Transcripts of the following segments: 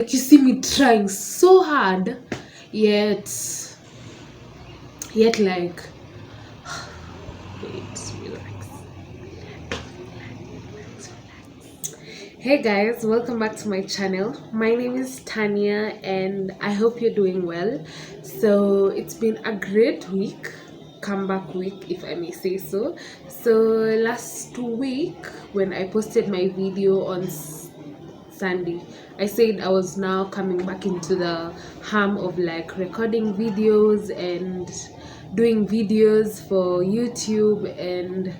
Like, you see me trying so hard, yet like, wait, relax. Hey guys, welcome back to my channel. My name is Tania and I hope you're doing well. So it's been a great week, comeback week if I may say so. So last week when I posted my video on Sunday, I said I was now coming back into the hum of like recording videos and doing videos for YouTube, and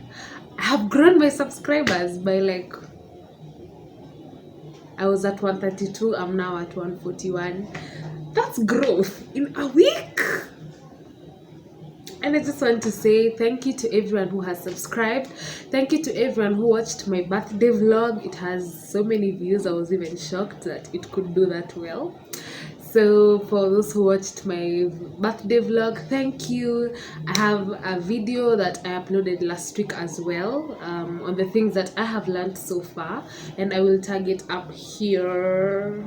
I have grown my subscribers by like, I was at 132, I'm now at 141. That's growth in a week. And I just want to say thank you to everyone who has subscribed. Thank you to everyone who watched my birthday vlog. It has so many views. I was even shocked that it could do that well. So for those who watched my birthday vlog, thank you. I have a video that I uploaded last week as well, on the things that I have learned so far, and I will tag it up here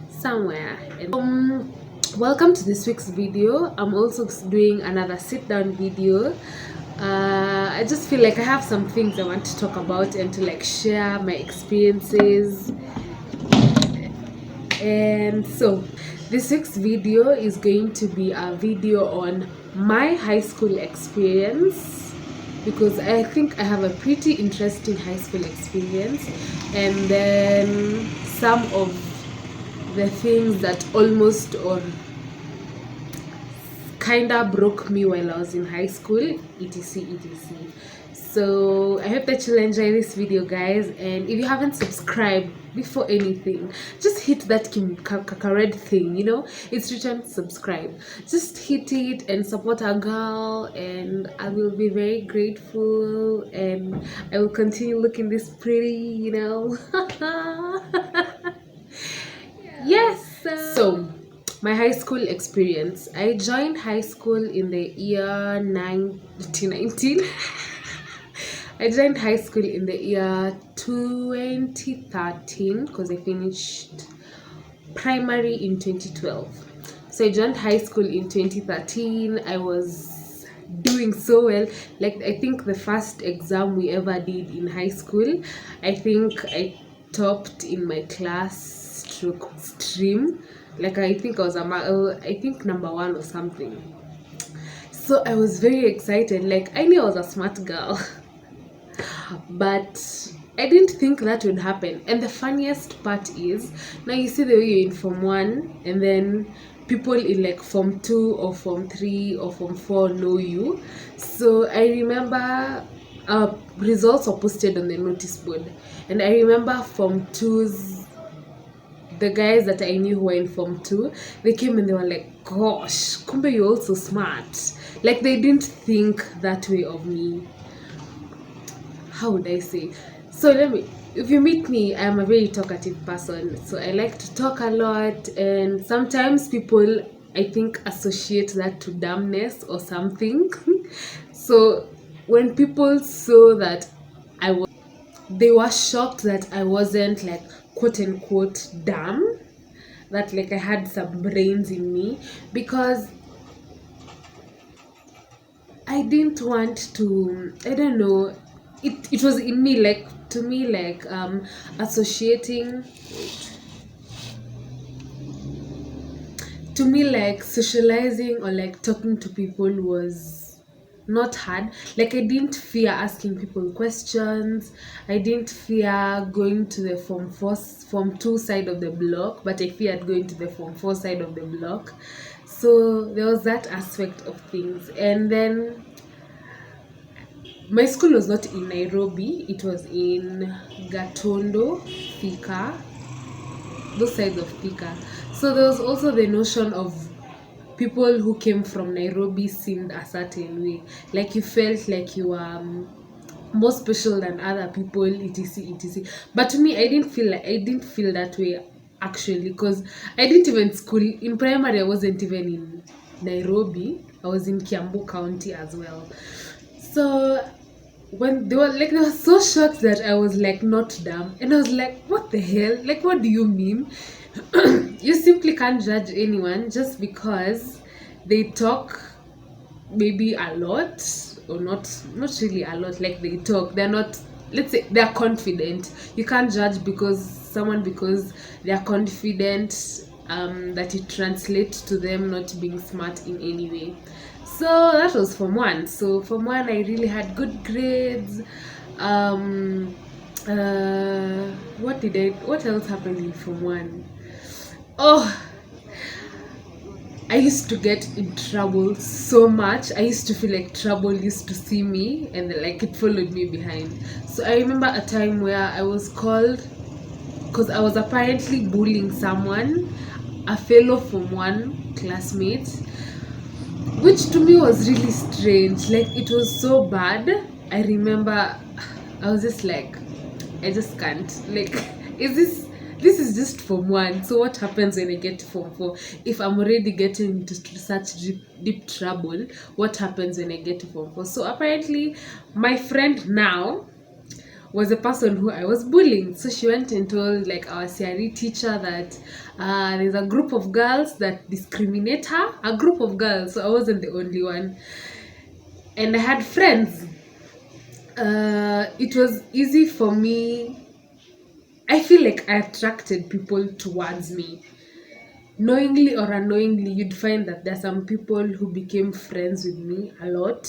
somewhere. And, welcome to this week's video. I'm also doing another sit down video. I just feel like I have some things I want to talk about and to like share my experiences. And so this week's video is going to be a video on my high school experience, because I think I have a pretty interesting high school experience, and then some of the things that almost or kinda broke me while I was in high school, etc. So I hope that you'll enjoy this video, guys, and if you haven't subscribed before anything, just hit that red thing, you know, it's written subscribe. Just hit it and support our girl, and I will be very grateful, and I will continue looking this pretty, you know. Yes. So my high school experience. I joined high school in the year 1919. I joined high school in the year 2013 because I finished primary in 2012. So I joined high school in 2013. I was doing so well. Like, I think the first exam we ever did in high school, I think I topped in my class stroke stream. Like, I think I was I think number 1 or something. So I was very excited. Like, I knew I was a smart girl. But I didn't think that would happen. And the funniest part is, now you see the way you're in Form 1 and then people in like Form 2 or Form 3 or Form 4 know you. So I remember results were posted on the notice board. And I remember Form 2's, the guys that I knew who were in Form 2, they came and they were like, gosh, kumbe you're also smart. Like, they didn't think that way of me. How would I say? So if you meet me, I'm a very talkative person. So I like to talk a lot, and sometimes people, I think, associate that to dumbness or something. So when people saw that they were shocked that I wasn't like quote unquote dumb, that like I had some brains in me, because I didn't want to, I don't know, it was in me, like, to me, like, associating, to me, like, socializing or like talking to people was not hard. Like, I didn't fear asking people questions. I didn't fear going to the Form 2 side of the block, but I feared going to the Form 4 side of the block. So there was that aspect of things. And then my school was not in Nairobi, it was in Gatondo, Thika, those sides of Thika. So there was also the notion of people who came from Nairobi seemed a certain way. Like, you felt like you were more special than other people, etc. But to me, I didn't feel that way actually, because I didn't even school in primary. I wasn't even in Nairobi. I was in Kiambu County as well. So when they were so shocked that I was like not dumb, and I was like, what the hell? Like, what do you mean? you simply can't judge anyone just because they talk maybe a lot, or not really a lot. Like, they talk, they're not, let's say they're confident. You can't judge because they're confident, that it translates to them not being smart in any way. So that was Form 1. So Form 1, I really had good grades. um what else happened in Form 1? Oh, I used to get in trouble so much. I used to feel like trouble used to see me, and like it followed me behind. So I remember a time where I was called because I was apparently bullying someone, a fellow Form 1 classmate, which to me was really strange. Like, it was so bad. I remember I was just like, I just can't. Like, is this is just Form 1. So what happens when I get to Form 4? If I'm already getting into such deep trouble, what happens when I get to Form 4? So apparently, my friend now was a person who I was bullying. So she went and told like our CRE teacher that there's a group of girls that discriminate her. A group of girls. So I wasn't the only one. And I had friends. It was easy for me. I feel like I attracted people towards me. Knowingly or unknowingly, you'd find that there are some people who became friends with me a lot,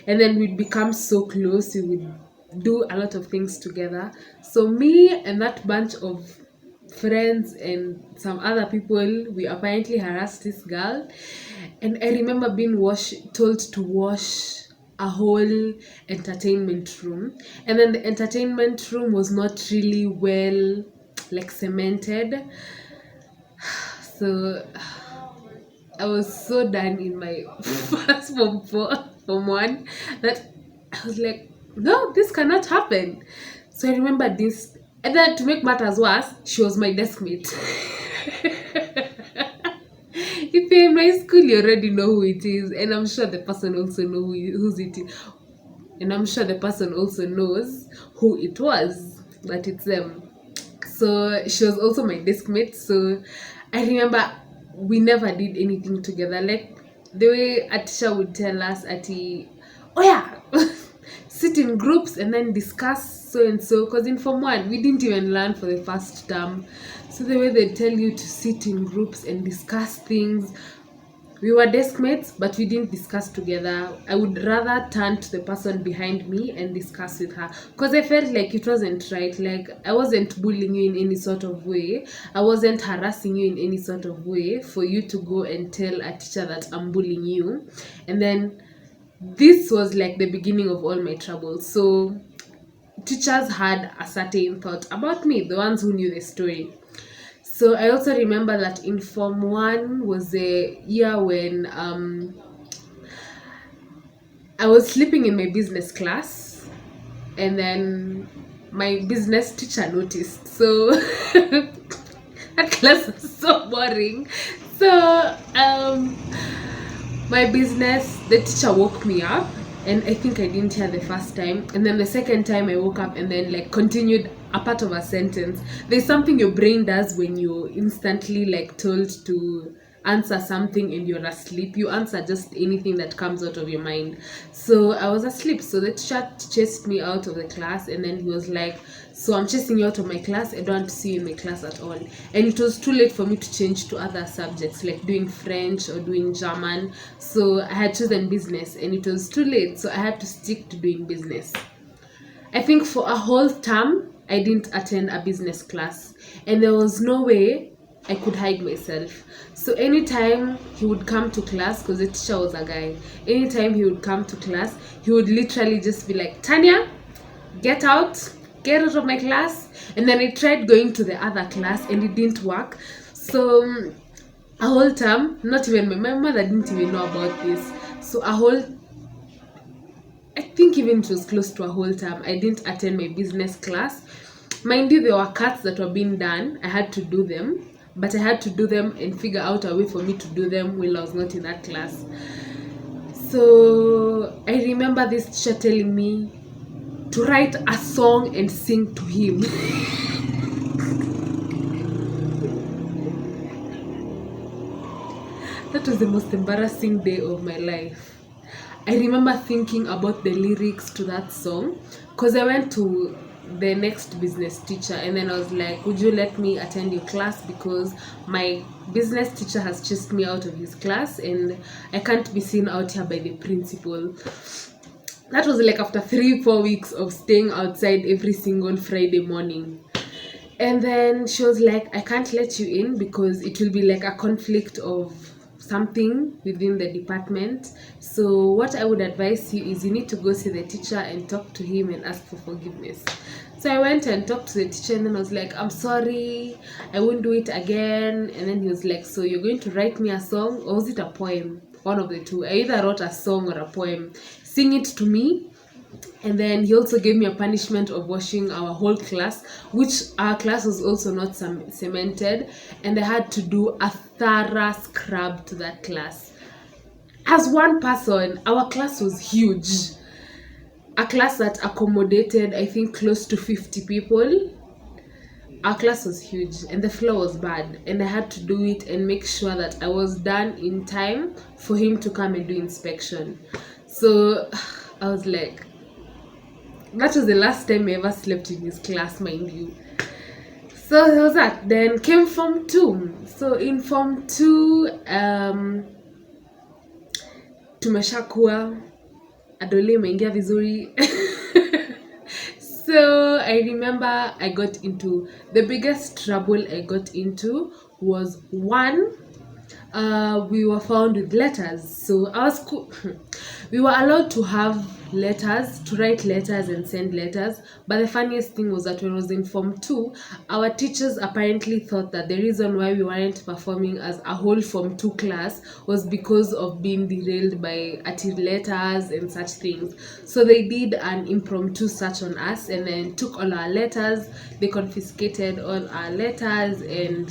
and then we'd become so close. We would do a lot of things together. So me and that bunch of friends and some other people, we apparently harassed this girl, and I remember being told to wash a whole entertainment room, and then the entertainment room was not really well, like, cemented. So I was so done in my first Form 1 that I was like, no, this cannot happen. So I remember this, and then to make matters worse, she was my desk mate. If you're in my school, you already know who it is, and I'm sure the person also knows whose it is, and I'm sure the person also knows who it was, that it's them. So she was also my desk mate. So I remember we never did anything together. Like, the way a teacher would tell us, oh yeah, sit in groups and then discuss so and so. Because in Form 1, we didn't even learn for the first term. So the way they tell you to sit in groups and discuss things, we were desk mates, but we didn't discuss together. I would rather turn to the person behind me and discuss with her, because I felt like it wasn't right. Like, I wasn't bullying you in any sort of way. I wasn't harassing you in any sort of way for you to go and tell a teacher that I'm bullying you. And then this was like the beginning of all my troubles. So teachers had a certain thought about me, the ones who knew the story. So I also remember that in Form 1 was the year when I was sleeping in my business class, and then my business teacher noticed. So that class was so boring. So the teacher woke me up, and I think I didn't hear the first time, and then the second time I woke up and then like continued a part of a sentence. There's something your brain does when you're instantly like told to answer something and you're asleep. You answer just anything that comes out of your mind. So I was asleep. So the teacher chased me out of the class, and then he was like, so I'm chasing you out of my class. I don't want to see you in my class at all. And it was too late for me to change to other subjects like doing French or doing German. So I had chosen business, and it was too late. So I had to stick to doing business. I think for a whole term, I didn't attend a business class, and there was no way I could hide myself. So anytime he would come to class, because the teacher was a guy, anytime he would come to class, he would literally just be like, Tania, get out of my class. And then I tried going to the other class, and it didn't work. So a whole term, not even my mother didn't even know about this. So I think even it was close to a whole term, I didn't attend my business class. Mind you, there were cuts that were being done. I had to do them, but I had to do them and figure out a way for me to do them while I was not in that class. So I remember this teacher telling me to write a song and sing to him. That was the most embarrassing day of my life. I remember thinking about the lyrics to that song because I went to the next business teacher and then I was like, would you let me attend your class because my business teacher has chased me out of his class and I can't be seen out here by the principal. That was like after 3-4 weeks of staying outside every single Friday morning. And then she was like, I can't let you in because it will be like a conflict of something within the department. So what I would advise you is you need to go see the teacher and talk to him and ask for forgiveness. So I went and talked to the teacher and then I was like, I'm sorry, I won't do it again. And then he was like, so you're going to write me a song or was it a poem? One of the two. I either wrote a song or a poem. Sing it to me. And then he also gave me a punishment of washing our whole class, which our class was also not cemented, and I had to do a thorough scrub to that class. As one person, our class was huge. A class that accommodated, I think, close to 50 people. Our class was huge and the floor was bad, and I had to do it and make sure that I was done in time for him to come and do inspection. So I was like, that was the last time I ever slept in his class, mind you. So there was that. Then came Form 2. So in Form 2, tumeshakuwa adole imeingia vizuri. So I remember I got into, the biggest trouble I got into was one, we were found with letters. So our school, we were allowed to have letters, to write letters and send letters. But the funniest thing was that when I was in Form 2, our teachers apparently thought that the reason why we weren't performing as a whole Form 2 class was because of being derailed by letters and such things. So they did an impromptu search on us and then took all our letters. They confiscated all our letters and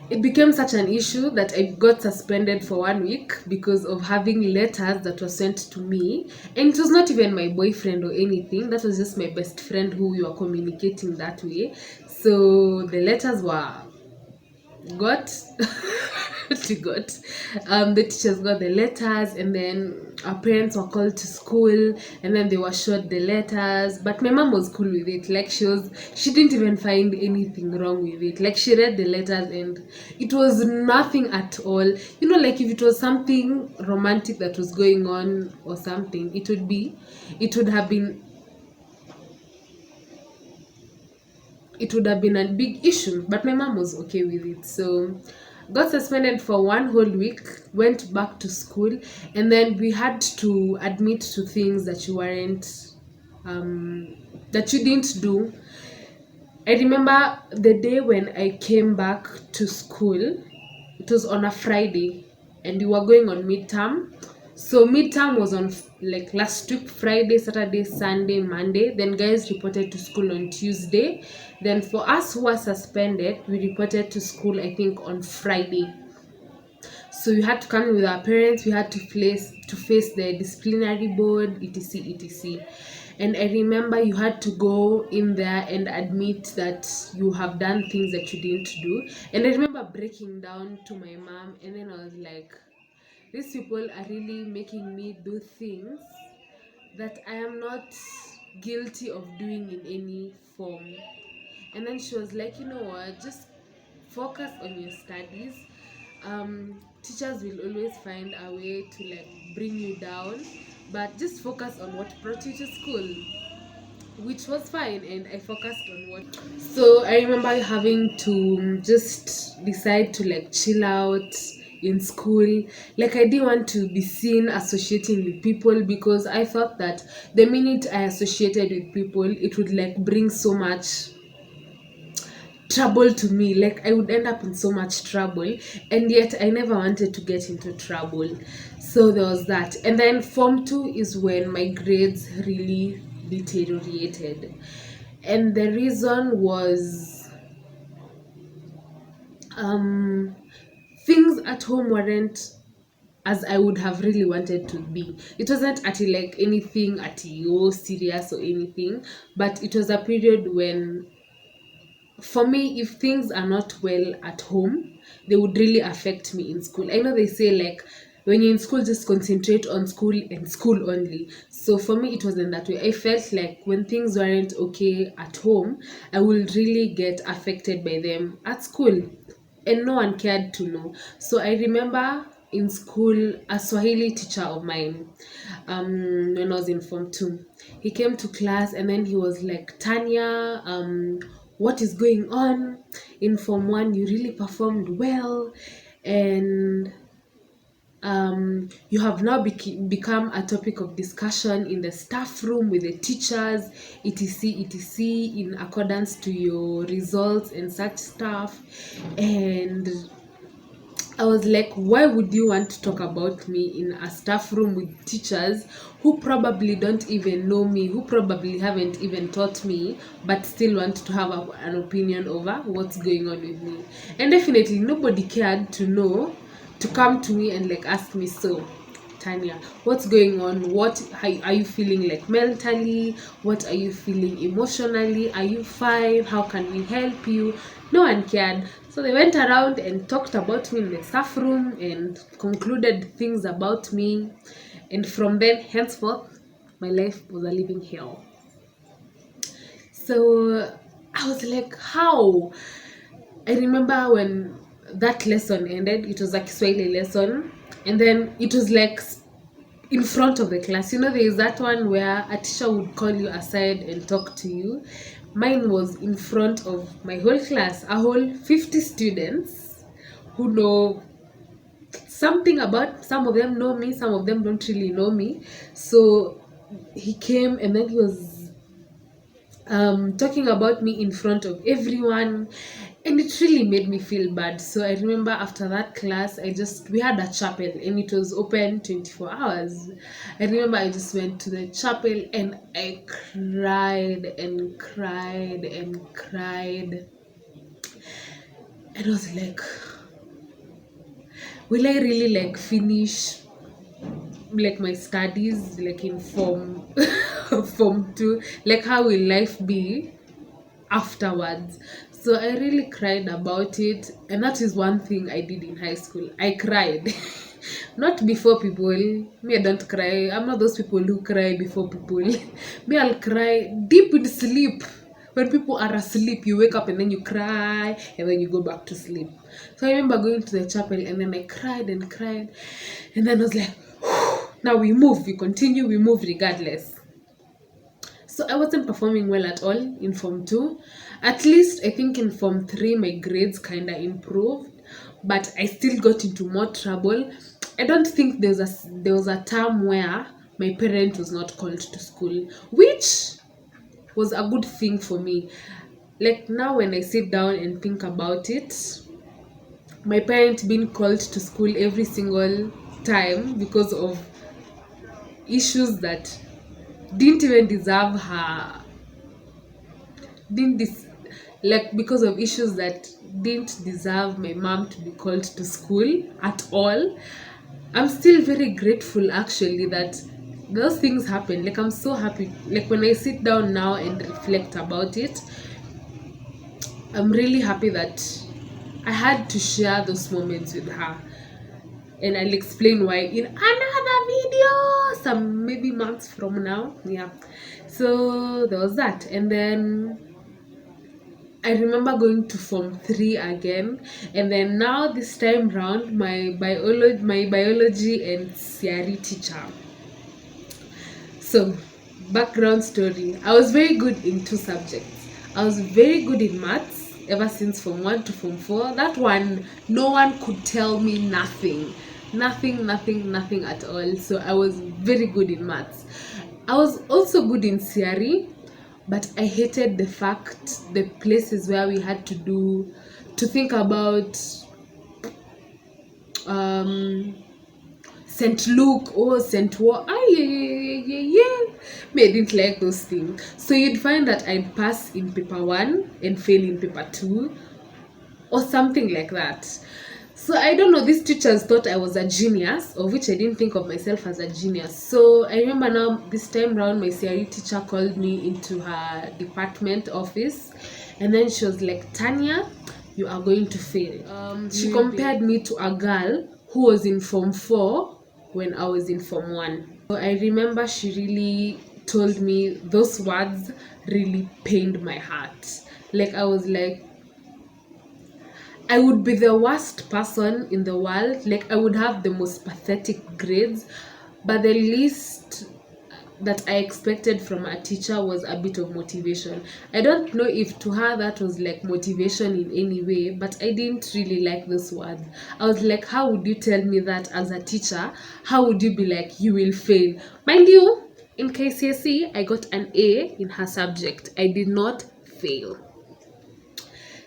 it became such an issue that I got suspended for 1 week because of having letters that were sent to me. And it was not even my boyfriend or anything. That was just my best friend who we were communicating that way. So the letters were got the teachers got the letters and then our parents were called to school and then they were showed the letters, but my mom was cool with it. Like she didn't even find anything wrong with it. Like she read the letters and it was nothing at all. You know, like if it was something romantic that was going on or something, it would have been a big issue, but my mom was okay with it. So got suspended for 1 whole week, went back to school, and then we had to admit to things that you weren't that you didn't do. I remember the day when I came back to school, it was on a Friday and we were going on midterm. So midterm was on like last week, Friday, Saturday, Sunday, Monday. Then guys reported to school on Tuesday. Then for us who were suspended, we reported to school, I think, on Friday. So we had to come with our parents, we had to face the disciplinary board, etc. And I remember you had to go in there and admit that you have done things that you didn't do. And I remember breaking down to my mom and then I was like, these people are really making me do things that I am not guilty of doing in any form. And then she was like, you know what, just focus on your studies. Teachers will always find a way to like bring you down, but just focus on what brought you to school, which was fine. And I focused on what. So I remember having to just decide to like chill out in school. Like I didn't want to be seen associating with people because I thought that the minute I associated with people, it would like bring so much trouble to me. Like I would end up in so much trouble, and yet I never wanted to get into trouble. So there was that. And then Form 2 is when my grades really deteriorated, and the reason was things at home weren't as I would have really wanted to be. It wasn't at like anything at serious or anything, but it was a period when for me, if things are not well at home, they would really affect me in school. I know they say like when you're in school, just concentrate on school and school only. So for me, it wasn't that way. I felt like when things weren't okay at home, I will really get affected by them at school, and no one cared to know. So I remember in school, a Swahili teacher of mine, when I was in Form 2, he came to class and then he was like, Tania, what is going on? In Form 1, you really performed well, and you have now become a topic of discussion in the staff room with the teachers, etc., in accordance to your results and such stuff. And I was like, why would you want to talk about me in a staff room with teachers who probably don't even know me, who probably haven't even taught me, but still want to have an opinion over what's going on with me? And definitely nobody cared to know, to come to me and like ask me, so Tania, what's going on? What are you feeling like mentally? What are you feeling emotionally? Are you fine? How can we help you? No one cared. So they went around and talked about me in the staff room and concluded things about me. And from then, henceforth, my life was a living hell. So I was like, how? I remember when that lesson ended, it was a Kiswahili lesson, and then it was like in front of the class. You know, there is that one where a teacher would call you aside and talk to you. Mine was in front of my whole class, a whole 50 students who know something about, some of them know me, some of them don't really know me. So he came and then he was talking about me in front of everyone, and it really made me feel bad. So I remember after that class, we had a chapel and it was open 24 hours. I remember I just went to the chapel and I cried and cried and cried, and I was like, will I really like finish like my studies like in form form 2? Like, how will life be afterwards? So I really cried about it, and that is one thing I did in high school. I cried. Not before people. Me, I don't cry. I'm not those people who cry before people. Me, I'll cry deep in sleep. When people are asleep, you wake up and then you cry and then you go back to sleep. So I remember going to the chapel and then I cried and cried, and then I was like, now we move, we continue, we move regardless. So I wasn't performing well at all in Form 2. At least I think in Form 3 my grades kind of improved, but I still got into more trouble. I don't think there was a time where my parent was not called to school, which was a good thing for me. Like now when I sit down and think about it, my parent being called to school every single time because of issues that didn't even deserve her, didn't this like because of issues that didn't deserve my mom to be called to school at all. I'm still very grateful actually that those things happen. Like, I'm so happy. Like, when I sit down now and reflect about it, I'm really happy that I had to share those moments with her. And I'll explain why in another video, some maybe months from now. Yeah. So there was that. And then I remember going to Form 3 again, and then now this time round, my biology and CRE teacher. So, background story. I was very good in 2 subjects. I was very good in maths ever since Form 1 to Form 4. That one, no one could tell me nothing. Nothing at all. So I was very good in maths. I was also good in CRE, but I hated the fact, the places where we had to think about St. Luke or St. War. Me, I didn't like those things. So you'd find that I'd pass in paper 1 and fail in paper 2 or something like that. So I don't know, these teachers thought I was a genius, of which I didn't think of myself as a genius. So I remember now this time round, my CRE teacher called me into her department office, And then she was like, Tania, you are going to fail. She compared me to a girl who was in Form 4 when I was in Form 1. So I remember she really told me those words really pained my heart. Like, I was like, I would be the worst person in the world. Like, I would have the most pathetic grades, but the least that I expected from a teacher was a bit of motivation. I don't know if to her that was like motivation in any way, but I didn't really like this word. I was like, how would you tell me that as a teacher? How would you be like, you will fail? Mind you, in KCSE, I got an A in her subject. I did not fail.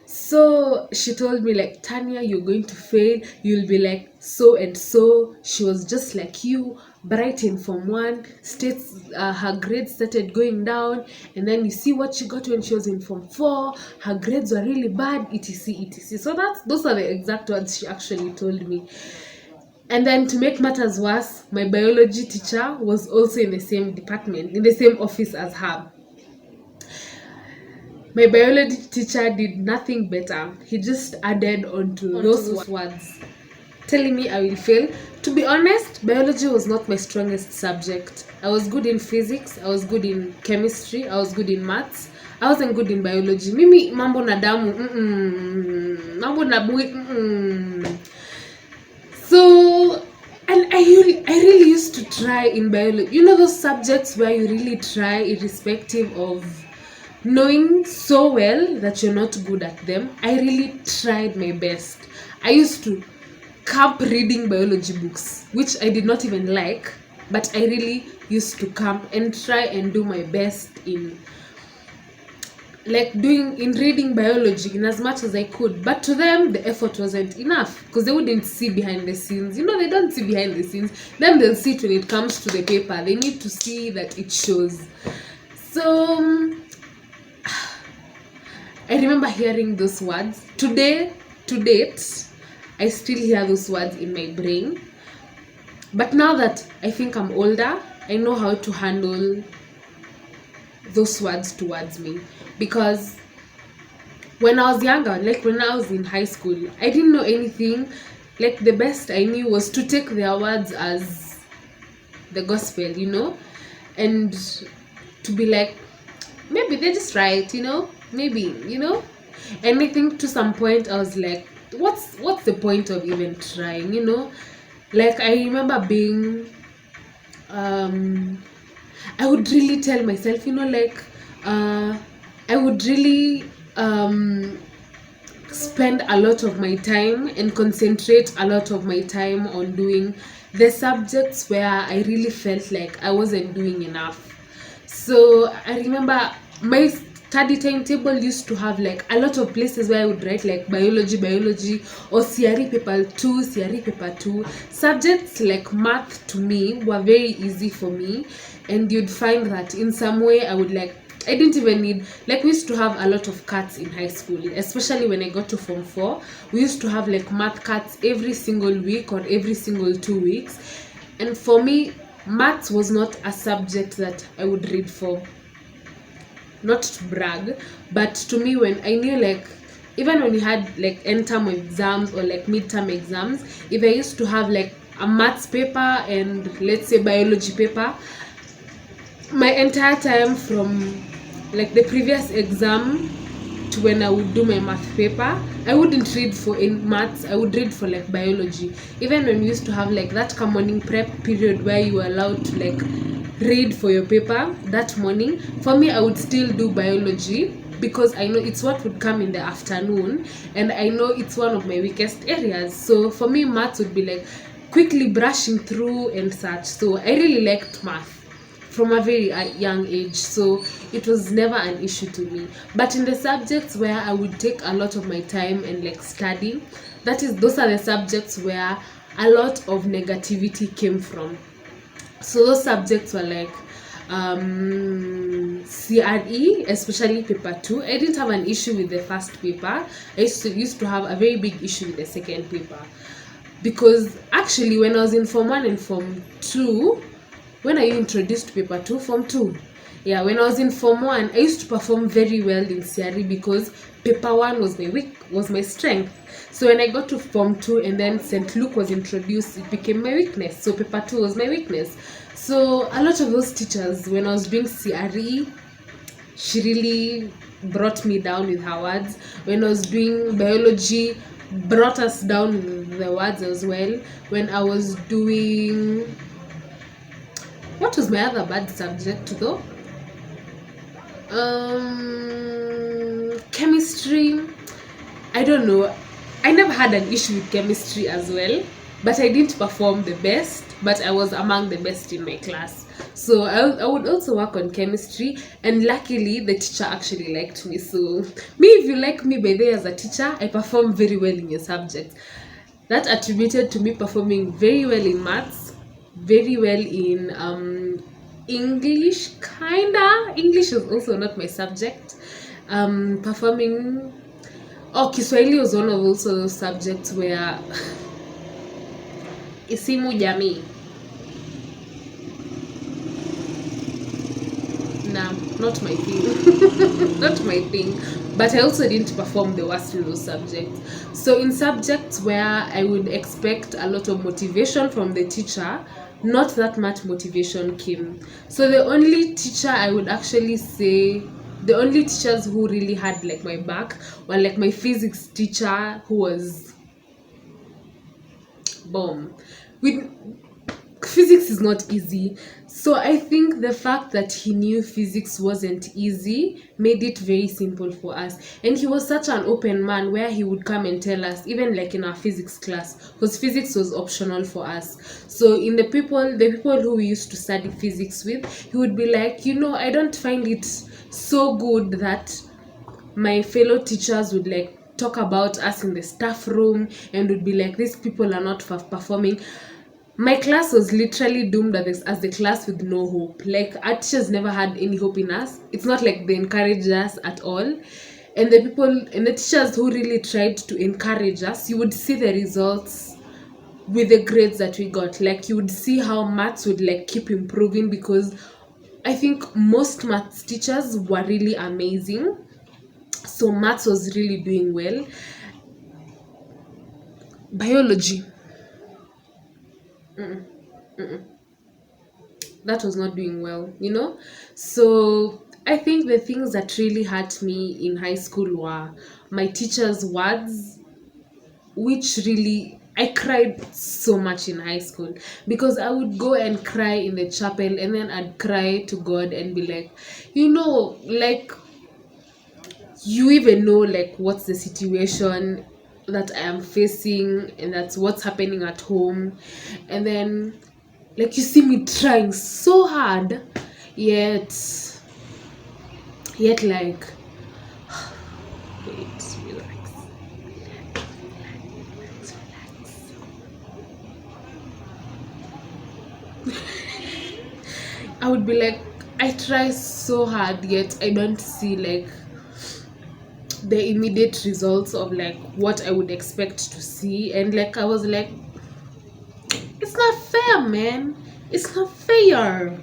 So she told me like, Tania, you're going to fail, you'll be like so and so. She was just like you, bright in Form 1, states her grades started going down, and then you see what she got when she was in Form 4, her grades were really bad, etc, etc. So those are the exact words she actually told me. And then to make matters worse, my biology teacher was also in the same department, in the same office as her. My biology teacher did nothing better. He just added onto those words, telling me I will fail. To be honest, biology was not my strongest subject. I was good in physics, I was good in chemistry, I was good in maths. I wasn't good in biology. Mimi mambo na damu, mambo na bui, So, and I really used to try in biology. You know those subjects where you really try irrespective of knowing so well that you're not good at them. I really tried my best. I used to camp reading biology books, which I did not even like, but I really used to camp and try and do my best in reading biology in as much as I could. But to them, the effort wasn't enough because they wouldn't see behind the scenes. You know, they don't see behind the scenes. Then they'll see it when it comes to the paper. They need to see that it shows. So I remember hearing those words. Today, to date, I still hear those words in my brain. But now that I think I'm older, I know how to handle those words towards me. Because when I was younger, like when I was in high school, I didn't know anything. Like the best I knew was to take their words as the gospel, you know, and to be like, maybe they're just right, you know, maybe, you know. And I think to some point I was like, what's the point of even trying, you know? Like I remember being I would really tell myself, you know, like I would really spend a lot of my time and concentrate a lot of my time on doing the subjects where I really felt like I wasn't doing enough. So I remember my study timetable used to have like a lot of places where I would write like biology, or CRE paper 2, CRE paper 2. Subjects like math to me were very easy for me, and you'd find that in some way I would like, I didn't even need, like we used to have a lot of cuts in high school, especially when I got to Form 4. We used to have like math cuts every single week or every single 2 weeks. And for me, maths was not a subject that I would read for. Not to brag, but to me, when I knew like, even when we had like end term exams or like midterm exams, if I used to have like a maths paper and let's say biology paper, my entire time from like the previous exam to when I would do my math paper, I wouldn't read for in maths, I would read for like biology. Even when we used to have like that morning prep period where you were allowed to like read for your paper that morning, for me I would still do biology because I know it's what would come in the afternoon and I know it's one of my weakest areas. So for me, maths would be like quickly brushing through and such. So I really liked math from a very young age, so it was never an issue to me. But in the subjects where I would take a lot of my time and like study, those are the subjects where a lot of negativity came from. So those subjects were like CRE, especially paper 2. I didn't have an issue with the first paper. I used to have a very big issue with the second paper, because actually when I was in Form 1 and Form 2, when I introduced paper 2, Form 2, Yeah, when I was in Form 1, I used to perform very well in CRE because paper 1 was my strength. So when I got to Form 2 and then St. Luke was introduced, it became my weakness. So paper 2 was my weakness. So a lot of those teachers, when I was doing CRE, she really brought me down with her words. When I was doing biology, brought us down with the words as well. When I was doing, what was my other bad subject though? Chemistry, I don't know. I never had an issue with chemistry as well, but I didn't perform the best, but I was among the best in my class. So I would also work on chemistry, and luckily the teacher actually liked me. So me, if you like me by the as a teacher, I perform very well in your subject. That attributed to me performing very well in maths, very well in English, kinda. English is also not my subject. Performing. Oh, Kiswahili was one of also those subjects where isimu jamii. Nah, not my thing. Not my thing. But I also didn't perform the worst in those subjects. So in subjects where I would expect a lot of motivation from the teacher, not that much motivation came. So the only teacher I would actually say, the only teachers who really had like my back were like my physics teacher, who was bomb. With physics is not easy. So I think the fact that he knew physics wasn't easy made it very simple for us. And he was such an open man where he would come and tell us, even like in our physics class, because physics was optional for us. So in the people who we used to study physics with, he would be like, I don't find it so good that my fellow teachers would like talk about us in the staff room and would be like, these people are not performing. My class was literally doomed as the class with no hope. Like, our teachers never had any hope in us. It's not like they encouraged us at all. And the teachers who really tried to encourage us, you would see the results with the grades that we got. Like, you would see how maths would like keep improving, because I think most maths teachers were really amazing. So maths was really doing well. Biology, that was not doing well, So I think the things that really hurt me in high school were my teachers' words, which really, I cried so much in high school, because I would go and cry in the chapel, and then I'd cry to God and be like, like, you even know like what's the situation that I am facing, and that's what's happening at home, and then like you see me trying so hard, yet like wait, relax. I would be like, I try so hard, yet I don't see like the immediate results of like what I would expect to see. And like I was like, it's not fair, man, it's not fair.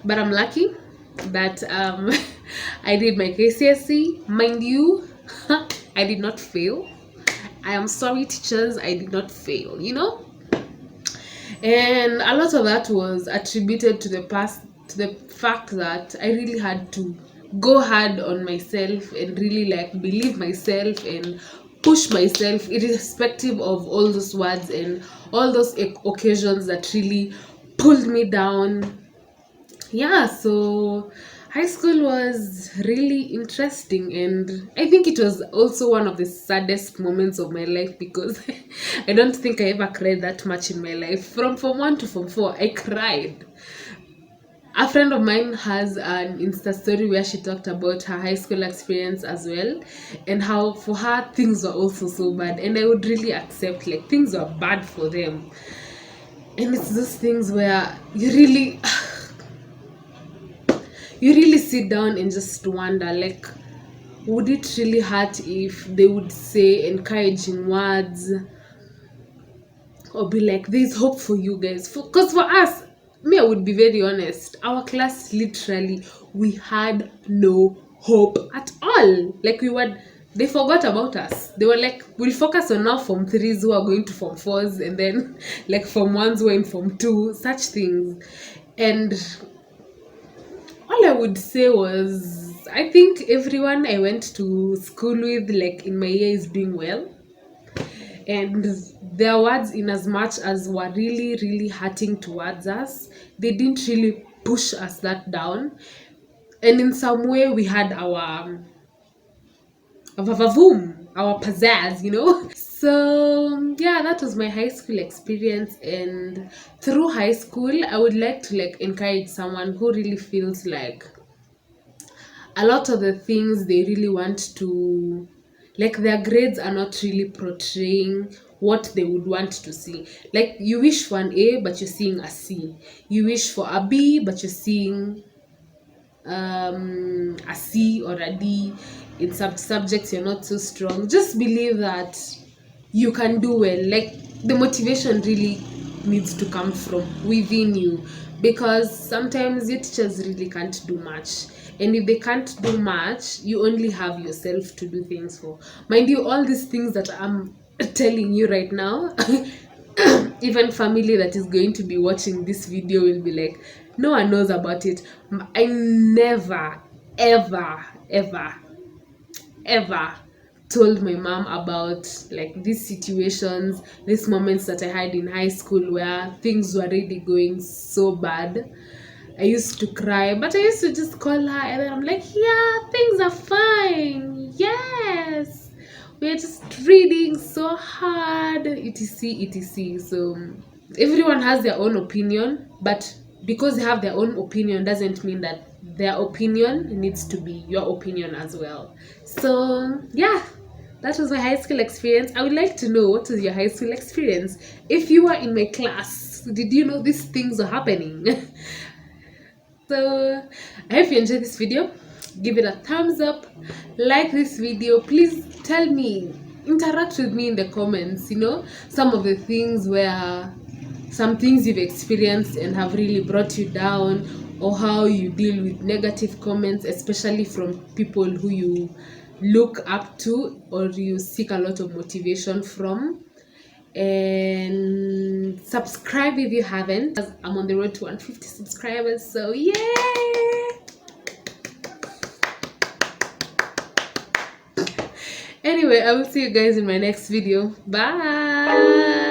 But I'm lucky that I did my KCSE. Mind you, I did not fail. I am sorry, teachers, I did not fail, and a lot of that was attributed to the fact that I really had to go hard on myself and really like believe myself and push myself, irrespective of all those words and all those occasions that really pulled me down. Yeah, so high school was really interesting, and I think it was also one of the saddest moments of my life, because I don't think I ever cried that much in my life. From Form 1 to Form 4, I cried. A friend of mine has an Insta story where she talked about her high school experience as well, and how for her things were also so bad, and I would really accept like things were bad for them. And it's those things where you really sit down and just wonder, like, would it really hurt if they would say encouraging words or be like, there's hope for you guys? Because for us, Me, I would be very honest. Our class, literally, we had no hope at all. Like, they forgot about us. They were like, we'll focus on our Form 3s who are going to Form 4s, and then like Form 1s who are in Form 2, such things. And all I would say was, I think everyone I went to school with, like in my year, is doing well. And their words, in as much as were really, really hurting towards us, they didn't really push us that down. And in some way, we had our vavoom, our pizzazz, So yeah, that was my high school experience. And through high school, I would like to like encourage someone who really feels like a lot of the things they really want to, like, their grades are not really portraying what they would want to see. Like, you wish for an A but you're seeing a C, you wish for a B but you're seeing a C or a D. In some subjects you're not so strong, just believe that you can do well. Like, the motivation really needs to come from within you, because sometimes your teachers really can't do much, and if they can't do much, you only have yourself to do things for. Mind you, all these things that I'm telling you right now, even family that is going to be watching this video will be like, no one knows about it. I never, ever, ever, ever told my mom about like these situations, these moments that I had in high school where things were really going so bad. I used to cry, but I used to just call her, and then I'm like, yeah, things are fine. Yes, we're just reading so hard, etc, etc. So everyone has their own opinion, but because they have their own opinion doesn't mean that their opinion needs to be your opinion as well. So yeah, that was my high school experience. I would like to know, what was your high school experience? If you were in my class, did you know these things are happening? So I hope you enjoyed this video. Give it a thumbs up, like this video. Please tell me, interact with me in the comments, some of the things where some things you've experienced and have really brought you down, or how you deal with negative comments, especially from people who you look up to or you seek a lot of motivation from. And subscribe if you haven't, as I'm on the road to 150 subscribers, so yeah. Anyway, I will see you guys in my next video. Bye.